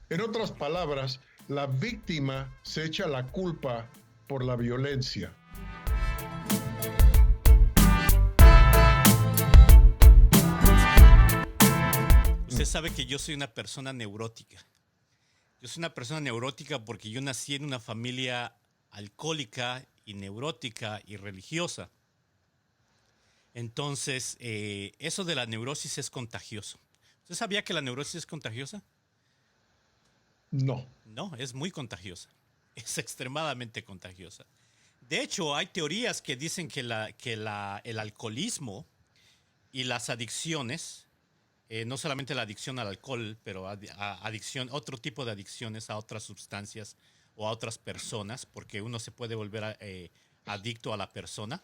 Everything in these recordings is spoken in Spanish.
En otras palabras, la víctima se echa la culpa por la violencia. Usted sabe que yo soy una persona neurótica. Yo soy una persona neurótica porque yo nací en una familia alcohólica y neurótica y religiosa. Entonces, eso de la neurosis es contagioso. ¿Usted sabía que la neurosis es contagiosa? No. No, es muy contagiosa. Es extremadamente contagiosa. De hecho, hay teorías que dicen que el alcoholismo y las adicciones, no solamente la adicción al alcohol, pero adicción, otro tipo de adicciones a otras sustancias o a otras personas, porque uno se puede volver adicto a la persona,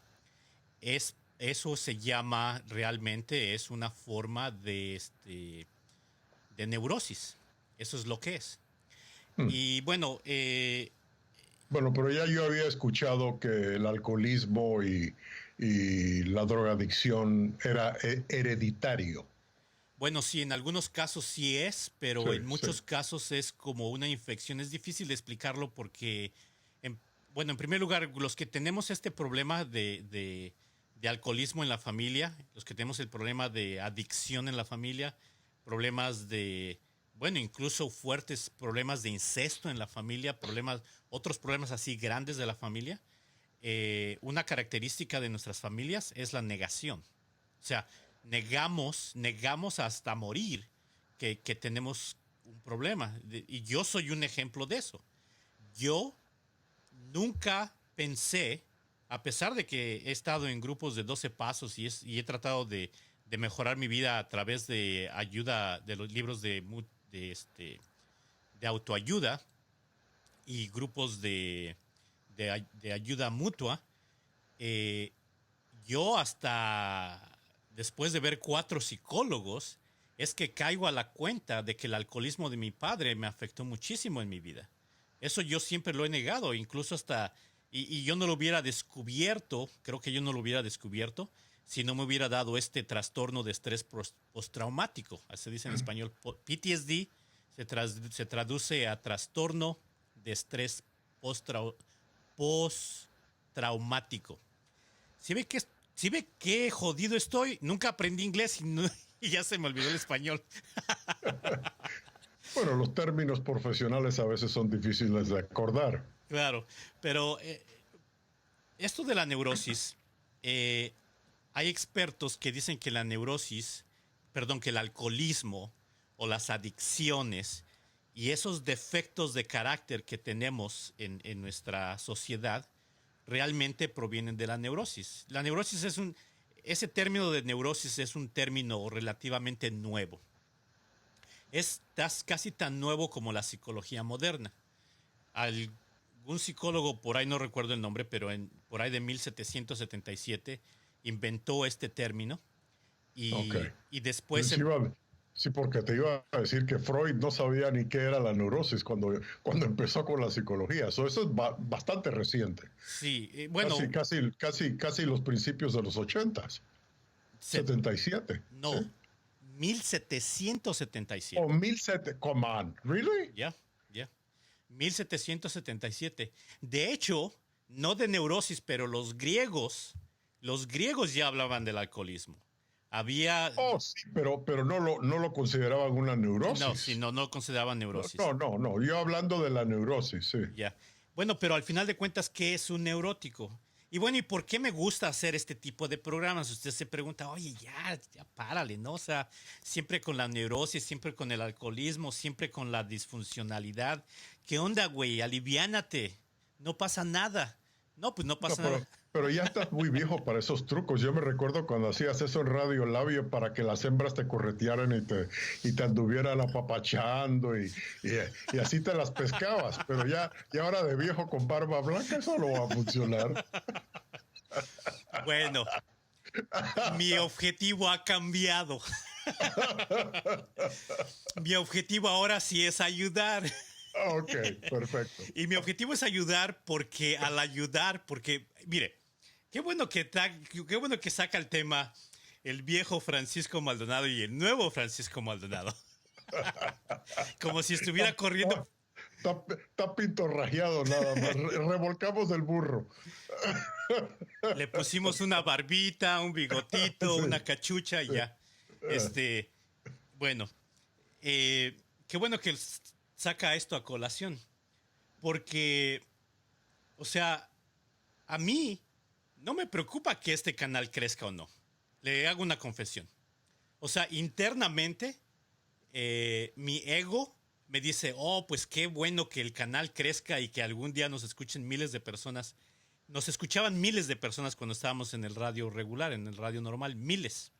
eso se llama realmente, es una forma de neurosis. Eso es lo que es. Y bueno, bueno, pero ya yo había escuchado que el alcoholismo y la drogadicción era hereditario. bueno, sí, en algunos casos sí es, Sí, pero en sí. muchos casos es como una infección. Es difícil de explicarlo porque, bueno, en primer lugar, los que tenemos este problema de alcoholismo en la familia, los que tenemos el problema de adicción en la familia, problemas de, bueno, incluso fuertes problemas de incesto en la familia, otros problemas así grandes de la familia, una característica de nuestras familias es la negación. O sea, negamos hasta morir que tenemos un problema. Y yo soy un ejemplo de eso. Yo nunca pensé, a pesar de que he estado en grupos de 12 pasos y he tratado de mejorar mi vida a través de ayuda de los libros de autoayuda y grupos de ayuda mutua, eh, yo hasta después de ver 4 psicólogos, es que caigo a la cuenta de que el alcoholismo de mi padre me afectó muchísimo en mi vida. Eso yo siempre lo he negado, incluso y yo no lo hubiera descubierto, creo que yo no lo hubiera descubierto, si no me hubiera dado este trastorno de estrés postraumático. Así se dice en español. PTSD se traduce a trastorno de estrés postraumático. Si ve qué jodido estoy, nunca aprendí inglés y ya se me olvidó el español. Bueno, los términos profesionales a veces son difíciles de acordar. Claro, pero esto de la neurosis, hay expertos que dicen que la neurosis, perdón, que el alcoholismo o las adicciones y esos defectos de carácter que tenemos en nuestra sociedad realmente provienen de la neurosis. La neurosis ese término de neurosis es un término relativamente nuevo. Es casi tan nuevo como la psicología moderna. Algún psicólogo, por ahí no recuerdo el nombre, pero por ahí de 1777 inventó este término Ok. y después Sí, porque te iba a decir que Freud no sabía ni qué era la neurosis cuando empezó con la psicología. Eso es bastante reciente. sí, bueno, Casi los principios de los 80s. se, 77, ¿sí? no, 1777. O 17, come on, really? Ya, ya. 1777. De hecho, no de neurosis, pero los griegos ya hablaban del alcoholismo. Había, Oh, sí, pero no lo consideraban una no, sí, neurosis. no consideraban neurosis. No. Yo hablando de la neurosis, sí. Ya. Bueno, pero al final de cuentas, ¿qué es un neurótico? Y bueno, ¿y por qué me gusta hacer este tipo de programas? Usted se pregunta, oye, ya párale, ¿no? O sea, siempre con la neurosis, siempre con el alcoholismo, siempre con la disfuncionalidad. ¿Qué onda, güey? Aliviánate. No pasa nada. No, pues no No, pasa nada. pero ya estás muy viejo para esos trucos. Yo me recuerdo cuando hacías eso en Radio Labio para que las hembras te corretearan y te anduvieran apapachando y así te las pescabas. Pero ya ahora de viejo con barba blanca eso no va a funcionar. Bueno, mi objetivo ha cambiado. Mi objetivo ahora sí es ayudar. Ok, perfecto. Y mi objetivo es ayudar porque, mire, qué bueno que saca el tema el viejo Francisco Maldonado y el nuevo Francisco Maldonado. Como si estuviera corriendo. Está pintorrajeado nada más. Revolcamos el burro. Le pusimos una barbita, un bigotito, Sí, una cachucha y ya. Este, bueno, qué bueno que saca esto a colación. Porque, o sea, a mí no me preocupa que este canal crezca o no. Le hago una confesión. O sea, internamente, mi ego me dice, oh, pues qué bueno que el canal crezca y que algún día nos escuchen miles de personas. Nos escuchaban miles de personas cuando estábamos en el radio regular, en el radio normal, miles.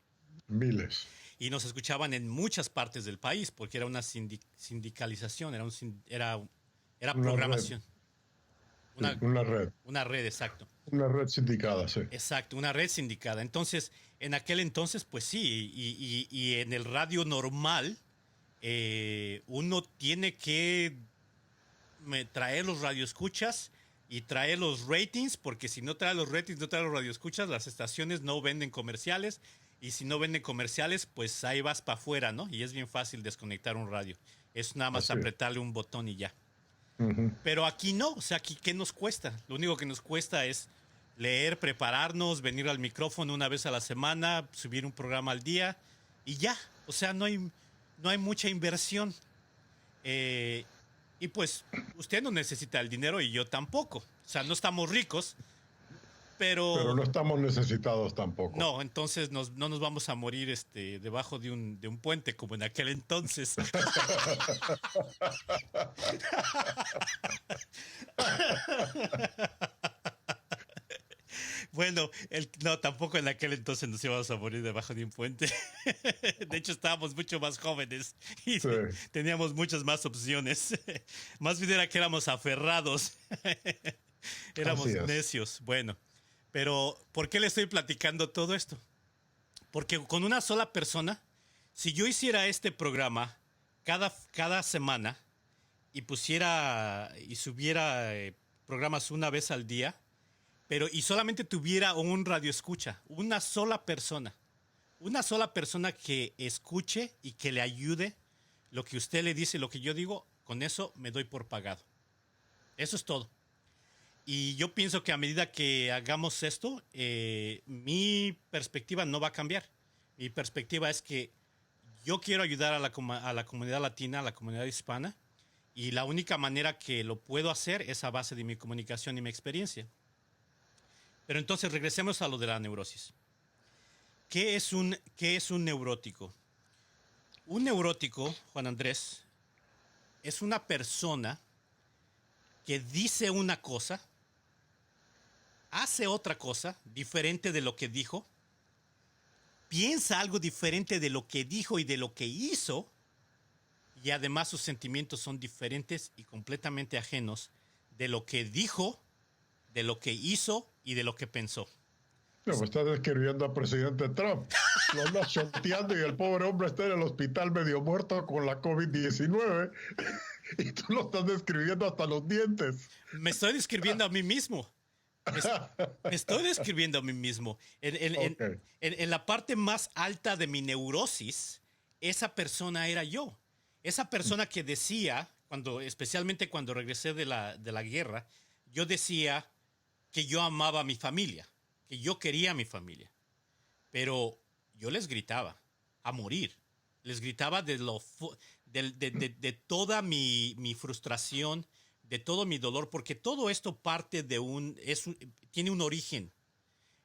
miles. Y nos escuchaban en muchas partes del país porque era una sindicalización, era Una red, programación. sí, Una, una red. una red, exacto. Una red sindicada, sí. Exacto, una red sindicada. Entonces, en aquel entonces, pues sí, y en el radio normal, uno tiene que traer los radioescuchas y traer los ratings, porque si no trae los ratings, no trae los radioescuchas, las estaciones no venden comerciales, y si no venden comerciales, pues ahí vas para afuera, ¿no? Y es bien fácil desconectar un radio. Es nada más Así es. apretarle un botón y ya. Ujú. Pero aquí no, o sea, aquí ¿qué nos cuesta? Lo único que nos cuesta es leer, prepararnos, venir al micrófono una vez a la semana, subir un programa al día y ya. O sea, no hay mucha inversión. Eh, y pues usted no necesita el dinero y yo tampoco. O sea, no estamos ricos, Pero pero no estamos necesitados tampoco. no, entonces no nos vamos a morir debajo de un puente como en aquel entonces. Bueno, no, tampoco en aquel entonces nos íbamos a morir debajo de un puente. De hecho, estábamos mucho más jóvenes y Sí, teníamos muchas más opciones. Más bien era que éramos aferrados, así éramos es. necios. Bueno, pero ¿por qué le estoy platicando todo esto? Porque con una sola persona, si yo hiciera este programa cada semana y pusiera y subiera programas una vez al día, y solamente tuviera un radio escucha, una sola persona que escuche y que le ayude lo que usted le dice, lo que yo digo, con eso me doy por pagado. Eso es todo. Y yo pienso que a medida que hagamos esto, mi perspectiva no va a cambiar. Mi perspectiva es que yo quiero ayudar a la comunidad latina, a la comunidad hispana, y la única manera que lo puedo hacer es a base de mi comunicación y mi experiencia. Pero entonces regresemos a lo de la neurosis. ¿Qué es un neurótico? Un neurótico, Juan Andrés, es una persona que dice una cosa, hace otra cosa diferente de lo que dijo, piensa algo diferente de lo que dijo y de lo que hizo, y además sus sentimientos son diferentes y completamente ajenos de lo que dijo, de lo que hizo y de lo que pensó. No, pues estás describiendo al presidente Trump. Lo andas choteando y el pobre hombre está en el hospital medio muerto con la COVID-19 y tú lo estás describiendo hasta los dientes. Me estoy describiendo a mí mismo. Me estoy describiendo a mí mismo. Ok. En la parte más alta de mi neurosis, esa persona era yo. Esa persona que decía, especialmente cuando regresé de la guerra, yo decía que yo amaba a mi familia, que yo quería a mi familia. Pero yo les gritaba a morir. Les gritaba de toda mi frustración, de todo mi dolor, porque todo esto parte tiene un origen.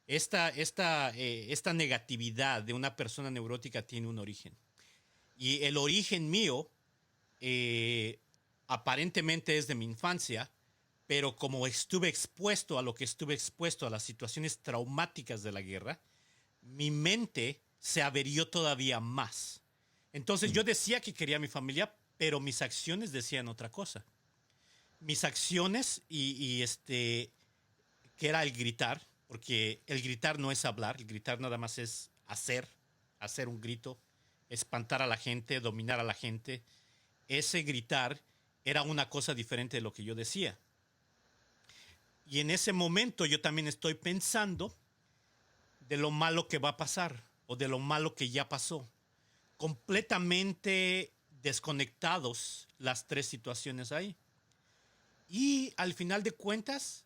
Esta negatividad de una persona neurótica tiene un origen. Y el origen mío aparentemente es de mi infancia, pero como estuve expuesto a lo que estuve expuesto, a las situaciones traumáticas de la guerra, mi mente se averió todavía más. Entonces yo decía que quería a mi familia, pero mis acciones decían otra cosa. Mis acciones que era el gritar, porque el gritar no es hablar, el gritar nada más es hacer un grito, espantar a la gente, dominar a la gente. Ese gritar era una cosa diferente de lo que yo decía. Y en ese momento yo también estoy pensando de lo malo que va a pasar o de lo malo que ya pasó. Completamente desconectados las tres situaciones ahí. Y al final de cuentas,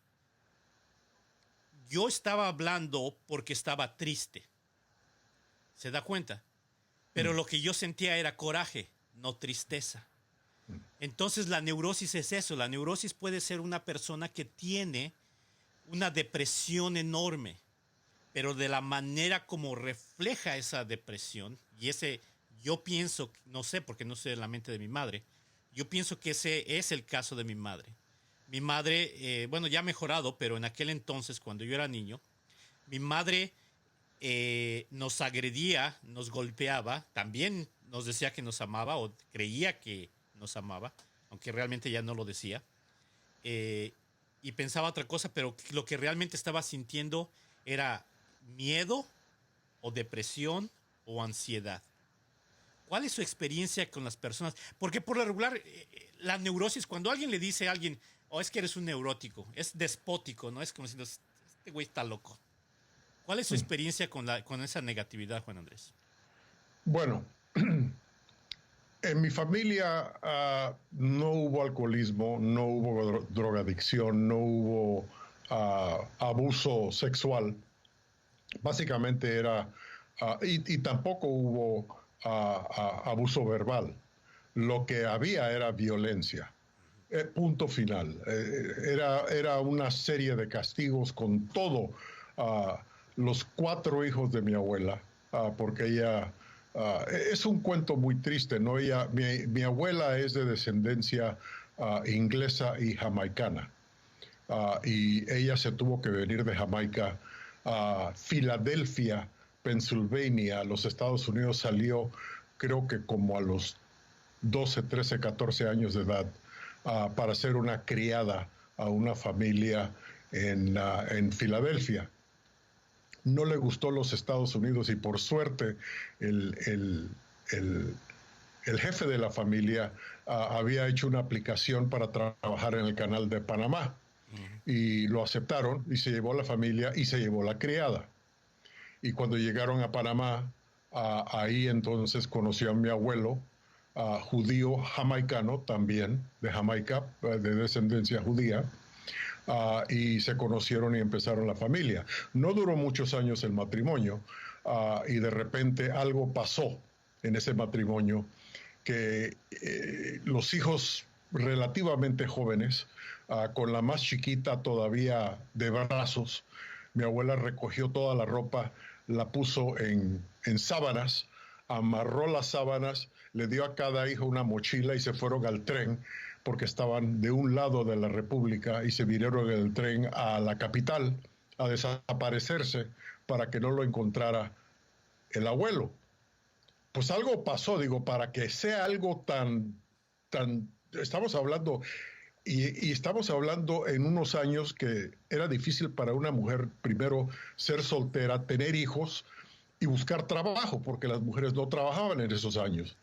yo estaba hablando porque estaba triste. ¿Se da cuenta? Pero lo que yo sentía era coraje, no tristeza. Entonces la neurosis es eso. La neurosis puede ser una persona que tiene una depresión enorme, pero de la manera como refleja esa depresión, y ese, yo pienso, no sé porque no sé de la mente de mi madre, yo pienso que ese es el caso de mi madre. Mi madre, bueno, ya ha mejorado, pero en aquel entonces, cuando yo era niño, mi madre nos agredía, nos golpeaba, también nos decía que nos amaba o creía que nos amaba, aunque realmente ya no lo decía. Y pensaba otra cosa, pero lo que realmente estaba sintiendo era miedo o depresión o ansiedad. ¿Cuál es su experiencia con las personas? Porque por lo regular, la neurosis, cuando alguien le dice a alguien, oh, es que eres un neurótico, es despótico, ¿no? Es como diciendo, este güey está loco. ¿Cuál es su experiencia con esa negatividad, Juan Andrés? Bueno, en mi familia no hubo alcoholismo, no hubo drogadicción, no hubo abuso sexual. Básicamente era, y tampoco hubo abuso verbal. Lo que había era violencia. Punto final. Era una serie de castigos con todo. Los 4 hijos de mi abuela, porque ella... es un cuento muy triste, ¿no? Mi abuela es de descendencia inglesa y jamaicana. Y ella se tuvo que venir de Jamaica a Filadelfia, Pennsylvania, los Estados Unidos. Salió, creo que como a los 12, 13, 14 años de edad, para ser una criada a una familia en Filadelfia. No le gustó los Estados Unidos y por suerte el jefe de la familia había hecho una aplicación para trabajar en el canal de Panamá. Y lo aceptaron y se llevó la familia y se llevó la criada. Y cuando llegaron a Panamá, ahí entonces conoció a mi abuelo, judío jamaicano también, de Jamaica, de descendencia judía, y se conocieron y empezaron la familia. No duró muchos años el matrimonio, y de repente algo pasó en ese matrimonio que los hijos relativamente jóvenes, con la más chiquita todavía de brazos, mi abuela recogió toda la ropa, la puso en sábanas, amarró las sábanas, le dio a cada hijo una mochila y se fueron al tren, porque estaban de un lado de la República y se vinieron en el tren a la capital a desaparecerse para que no lo encontrara el abuelo. Pues algo pasó, digo, para que sea algo tan, estamos hablando, y estamos hablando en unos años que era difícil para una mujer, primero, ser soltera, tener hijos y buscar trabajo, porque las mujeres no trabajaban en esos años.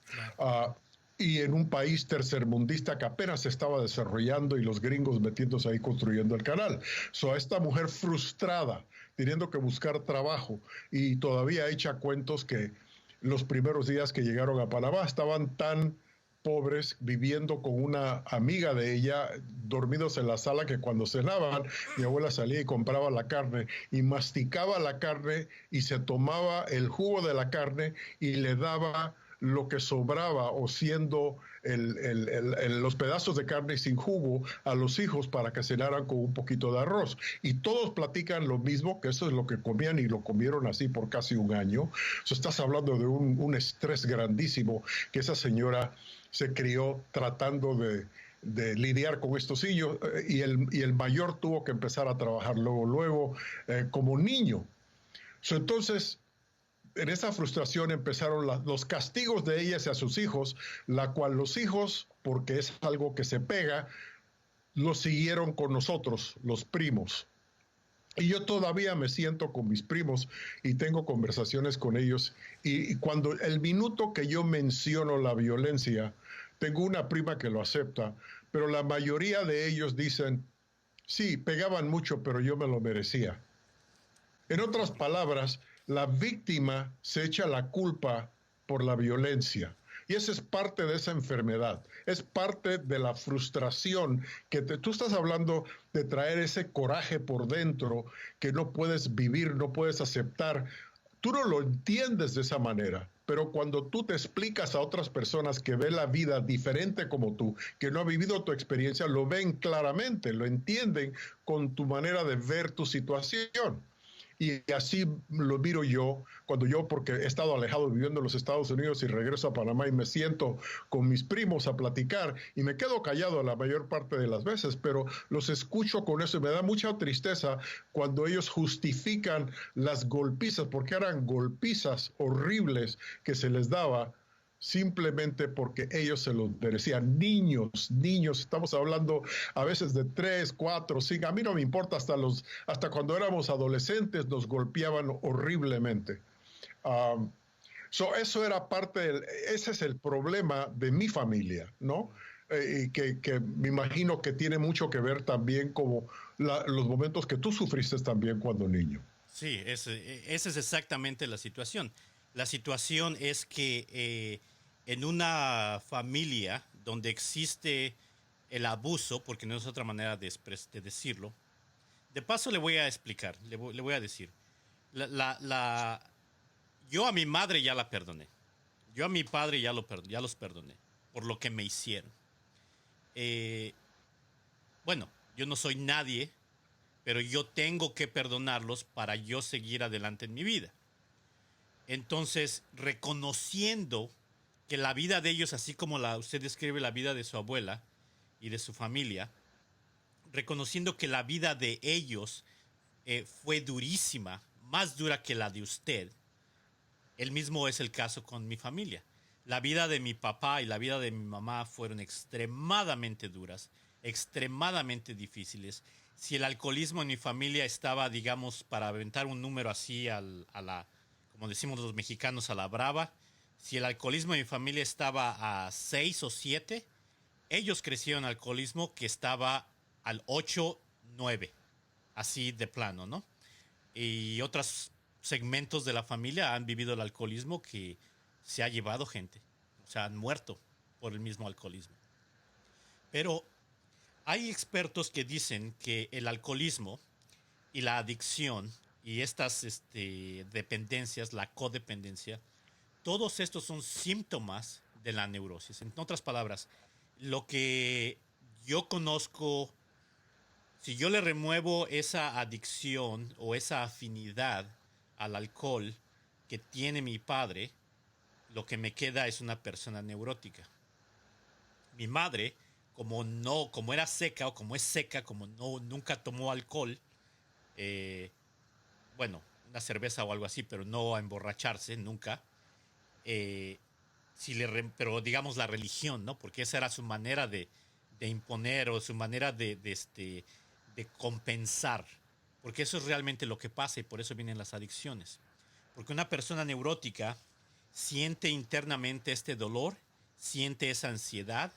Y en un país tercermundista que apenas se estaba desarrollando y los gringos metiéndose ahí construyendo el canal. A esta mujer frustrada, teniendo que buscar trabajo y todavía echa cuentos que los primeros días que llegaron a Panamá estaban tan pobres, viviendo con una amiga de ella, dormidos en la sala, que cuando cenaban, mi abuela salía y compraba la carne y masticaba la carne y se tomaba el jugo de la carne y le daba lo que sobraba, o siendo los pedazos de carne sin jugo, a los hijos para que cenaran con un poquito de arroz. Y todos platican lo mismo, que eso es lo que comían y lo comieron así por casi un año. Estás hablando de un estrés grandísimo que esa señora se crió tratando de lidiar con estos hijos, y el mayor tuvo que empezar a trabajar luego como niño. Entonces, en esa frustración empezaron los castigos de ella hacia sus hijos, la cual los hijos, porque es algo que se pega, lo siguieron con nosotros, los primos. Y yo todavía me siento con mis primos y tengo conversaciones con ellos. Y cuando el minuto que yo menciono la violencia, tengo una prima que lo acepta, pero la mayoría de ellos dicen, sí, pegaban mucho, pero yo me lo merecía. En otras palabras, la víctima se echa la culpa por la violencia. Y esa es parte de esa enfermedad, es parte de la frustración tú estás hablando de traer ese coraje por dentro que no puedes vivir, no puedes aceptar. Tú no lo entiendes de esa manera, pero cuando tú te explicas a otras personas que ven la vida diferente como tú, que no ha vivido tu experiencia, lo ven claramente, lo entienden con tu manera de ver tu situación. Y así lo miro yo, cuando yo, porque he estado alejado viviendo en los Estados Unidos y regreso a Panamá y me siento con mis primos a platicar y me quedo callado la mayor parte de las veces, pero los escucho con eso y me da mucha tristeza cuando ellos justifican las golpizas, porque eran golpizas horribles que se les daba simplemente porque ellos se lo merecían. Niños, estamos hablando a veces de 3, 4, 5, a mí no me importa, hasta cuando éramos adolescentes nos golpeaban horriblemente. Eso era ese es el problema de mi familia, ¿no? Y que me imagino que tiene mucho que ver también como los momentos que tú sufriste también cuando niño. Sí, esa es exactamente la situación. La situación es que en una familia donde existe el abuso, porque no es otra manera de decirlo, de paso le voy a explicar, le voy a decir. La, la, la, yo a mi madre ya la perdoné. Yo a mi padre ya los perdoné por lo que me hicieron. Eh, bueno, yo no soy nadie, pero yo tengo que perdonarlos para yo seguir adelante en mi vida. Entonces, reconociendo que la vida de ellos, así como usted describe la vida de su abuela y de su familia, reconociendo que la vida de ellos fue durísima, más dura que la de usted, el mismo es el caso con mi familia. La vida de mi papá y la vida de mi mamá fueron extremadamente duras, extremadamente difíciles. Si el alcoholismo en mi familia estaba, digamos, para aventar un número así como decimos los mexicanos, a la brava, si el alcoholismo en mi familia estaba a 6 o 7, ellos crecieron alcoholismo que estaba al 8, 9, así de plano, ¿no? Y otros segmentos de la familia han vivido el alcoholismo que se ha llevado gente, o sea, han muerto por el mismo alcoholismo. Pero hay expertos que dicen que el alcoholismo y la adicción y estas dependencias, la codependencia, todos estos son síntomas de la neurosis. En otras palabras, lo que yo conozco, si yo le remuevo esa adicción o esa afinidad al alcohol que tiene mi padre, lo que me queda es una persona neurótica. Mi madre, como era seca o como es seca, como nunca tomó alcohol, eh, bueno, una cerveza o algo así, pero no a emborracharse nunca. eh, pero digamos la religión, ¿no? Porque esa era su manera de imponer o su manera de compensar. Porque eso es realmente lo que pasa y por eso vienen las adicciones. Porque una persona neurótica siente internamente este dolor, siente esa ansiedad.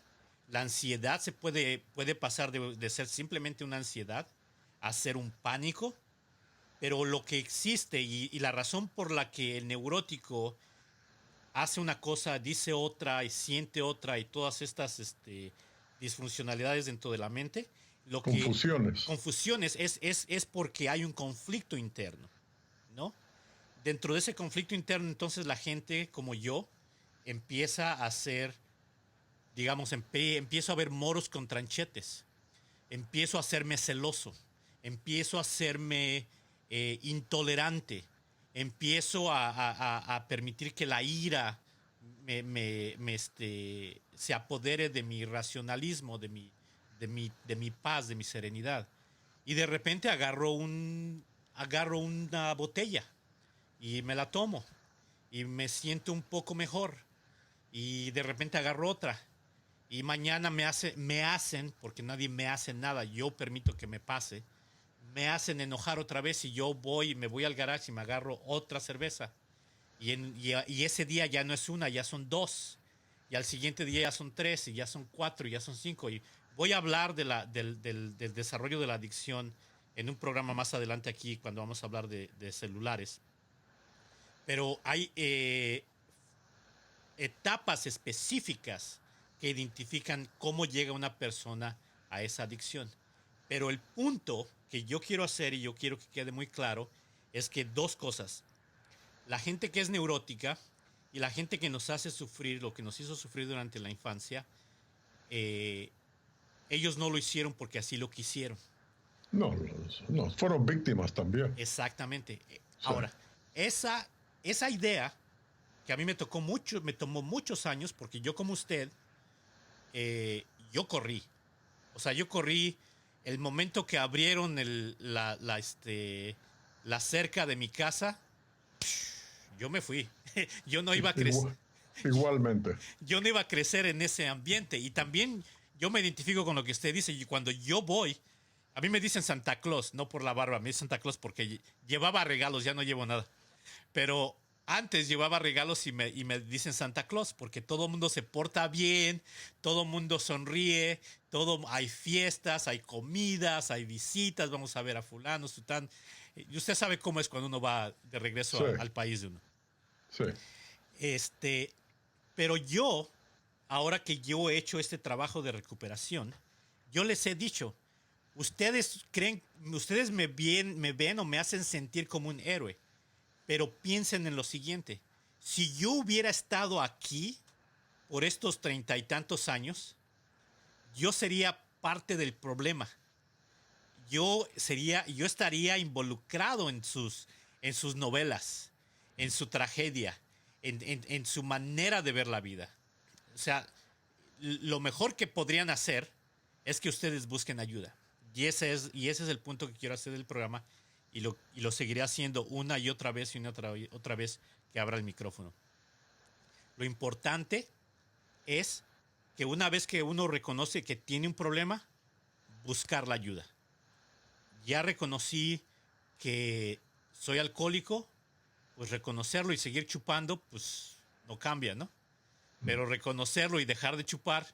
La ansiedad puede pasar de ser simplemente una ansiedad a ser un pánico, pero lo que existe y la razón por la que el neurótico hace una cosa, dice otra y siente otra y todas estas disfuncionalidades dentro de la mente, lo que Confusiones. confusiones es porque hay un conflicto interno, ¿no? Dentro de ese conflicto interno, entonces la gente como yo empieza a hacer, digamos, empiezo a ver moros con tranchetes, empiezo a hacerme celoso, empiezo a hacerme intolerante, empiezo a permitir que la ira se apodere de mi racionalismo, de mi paz, de mi serenidad. Y de repente agarro una botella y me la tomo y me siento un poco mejor. Y de repente agarro otra y mañana me hacen, porque nadie me hace nada, yo permito que me pase, me hacen enojar otra vez y yo me voy al garage y me agarro otra cerveza. Y ese día ya no es una, ya son dos. Y al siguiente día ya son tres, y ya son cuatro, y ya son cinco. Y voy a hablar del desarrollo de la adicción en un programa más adelante aquí, cuando vamos a hablar de celulares. Pero hay etapas específicas que identifican cómo llega una persona a esa adicción. Pero el punto que yo quiero hacer y yo quiero que quede muy claro es que dos cosas. La gente que es neurótica y la gente que nos hace sufrir, lo que nos hizo sufrir durante la infancia, eh, ellos no lo hicieron porque así lo quisieron. No, no, fueron víctimas también. Exactamente. Sí. Ahora, esa idea que a mí me tomó muchos años, porque yo como usted, yo corrí. O sea, yo corrí el momento que abrieron la cerca de mi casa, yo me fui. Yo no iba a crecer. Igualmente. Yo no iba a crecer en ese ambiente. Y también yo me identifico con lo que usted dice. Y cuando yo voy, a mí me dicen Santa Claus, no por la barba, me dicen Santa Claus porque llevaba regalos, ya no llevo nada. Pero antes llevaba regalos y me dicen Santa Claus porque todo el mundo se porta bien, todo el mundo sonríe, hay fiestas, hay comidas, hay visitas, vamos a ver a fulano, sután. Y usted sabe cómo es cuando uno va de regreso Sí. al país de uno. Sí. Pero yo, ahora que yo he hecho este trabajo de recuperación, yo les he dicho, ustedes me ven o me hacen sentir como un héroe, pero piensen en lo siguiente, si yo hubiera estado aquí por estos 30 y tantos años, yo sería parte del problema. Yo estaría involucrado en sus novelas, en su tragedia, en su manera de ver la vida. O sea, lo mejor que podrían hacer es que ustedes busquen ayuda. Y ese es el punto que quiero hacer del programa y lo seguiré haciendo una y otra vez otra vez que abra el micrófono. Lo importante es que una vez que uno reconoce que tiene un problema, buscar la ayuda. Ya reconocí que soy alcohólico, pues reconocerlo y seguir chupando, pues no cambia, ¿no? Pero reconocerlo y dejar de chupar,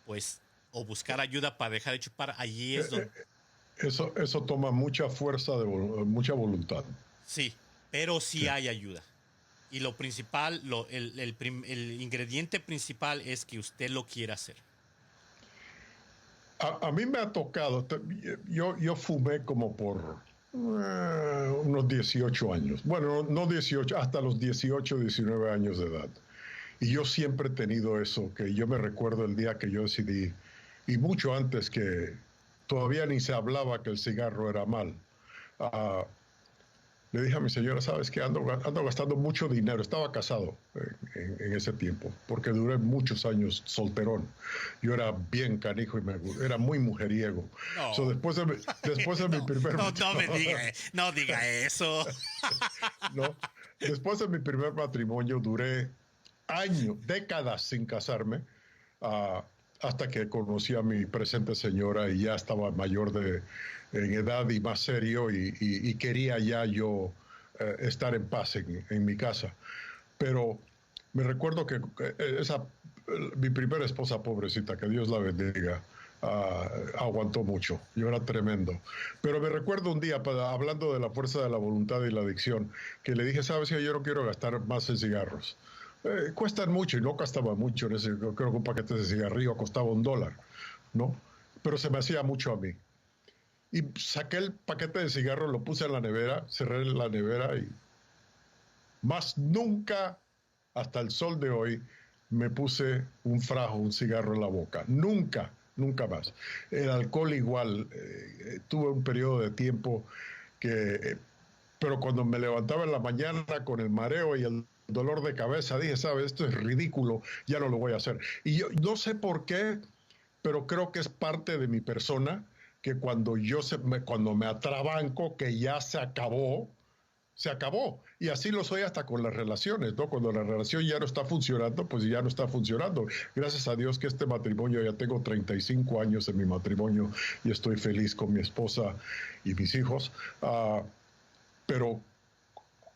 pues, o buscar ayuda para dejar de chupar, allí es donde... Eso toma mucha fuerza, mucha voluntad. Sí, pero sí hay ayuda. Y lo principal, el ingrediente principal es que usted lo quiera hacer. A mí me ha tocado, yo fumé como por unos 18 años. Bueno, no 18, hasta los 18, 19 años de edad. Y yo siempre he tenido eso, que yo me recuerdo el día que yo decidí, y mucho antes que todavía ni se hablaba que el cigarro era mal. Le dije a mi señora, ¿sabes qué? Ando gastando mucho dinero. Estaba casado en ese tiempo, porque duré muchos años solterón. Yo era bien canijo y era muy mujeriego. No. So, después de mi primer matrimonio... No diga eso. No. Después de mi primer matrimonio duré años, décadas sin casarme, hasta que conocí a mi presente señora y ya estaba mayor en edad y más serio y quería ya yo estar en paz en mi casa. Pero me recuerdo que mi primera esposa, pobrecita, que Dios la bendiga, aguantó mucho. Yo era tremendo. Pero me recuerdo un día, hablando de la fuerza de la voluntad y la adicción, que le dije, ¿sabes qué? Yo no quiero gastar más en cigarros. Cuestan mucho y no costaba mucho. Creo que un paquete de cigarrillo costaba $1, ¿no? Pero se me hacía mucho a mí. Y saqué el paquete de cigarros, lo puse en la nevera, cerré la nevera y más nunca, hasta el sol de hoy, me puse un cigarro en la boca. Nunca, nunca más. El alcohol igual. Tuve un periodo de tiempo pero cuando me levantaba en la mañana con el mareo y el dolor de cabeza, dije, ¿sabes? Esto es ridículo, ya no lo voy a hacer. Y yo no sé por qué, pero creo que es parte de mi persona, que cuando me atrabanco, que ya se acabó. Y así lo soy hasta con las relaciones, ¿no? Cuando la relación ya no está funcionando, pues ya no está funcionando. Gracias a Dios que este matrimonio, ya tengo 35 años en mi matrimonio y estoy feliz con mi esposa y mis hijos. Pero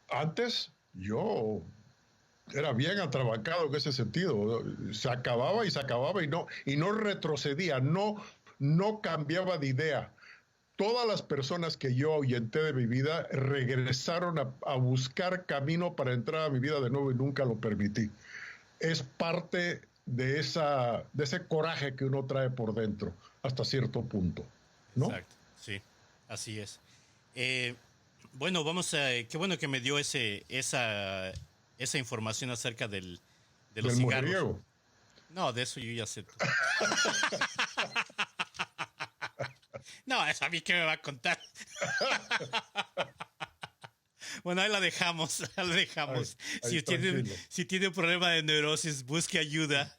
antes yo era bien atrabancado en ese sentido. Se acababa y no retrocedía, no cambiaba de idea. Todas las personas que yo ahuyenté de mi vida regresaron a buscar camino para entrar a mi vida de nuevo y nunca lo permití. es parte de ese coraje que uno trae por dentro hasta cierto punto, ¿no? Exacto, sí, así es. Bueno, qué bueno que me dio esa información acerca de los Del cigarros. mujeriego. No, de eso yo ya sé. No, eso a mí qué me va a contar. Bueno, ahí la dejamos, ahí la dejamos. Ahí Si tiene un problema de neurosis, busque ayuda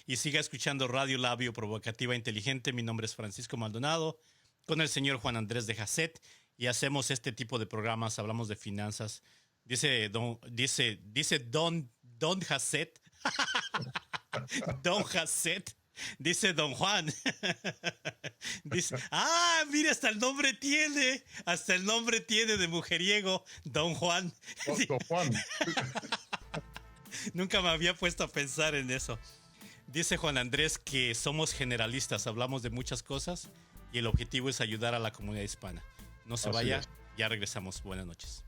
y siga escuchando Radio Labio Provocativa Inteligente. Mi nombre es Francisco Maldonado, con el señor Juan Andrés de Jacet, y hacemos este tipo de programas, hablamos de finanzas. Dice Don Jacet, Don Jacet, dice Don Juan. Dice, mira, hasta el nombre tiene de mujeriego, Don Juan. Don Juan. Nunca me había puesto a pensar en eso. Dice Juan Andrés que somos generalistas, hablamos de muchas cosas y el objetivo es ayudar a la comunidad hispana. No se vaya, ya regresamos. Buenas noches.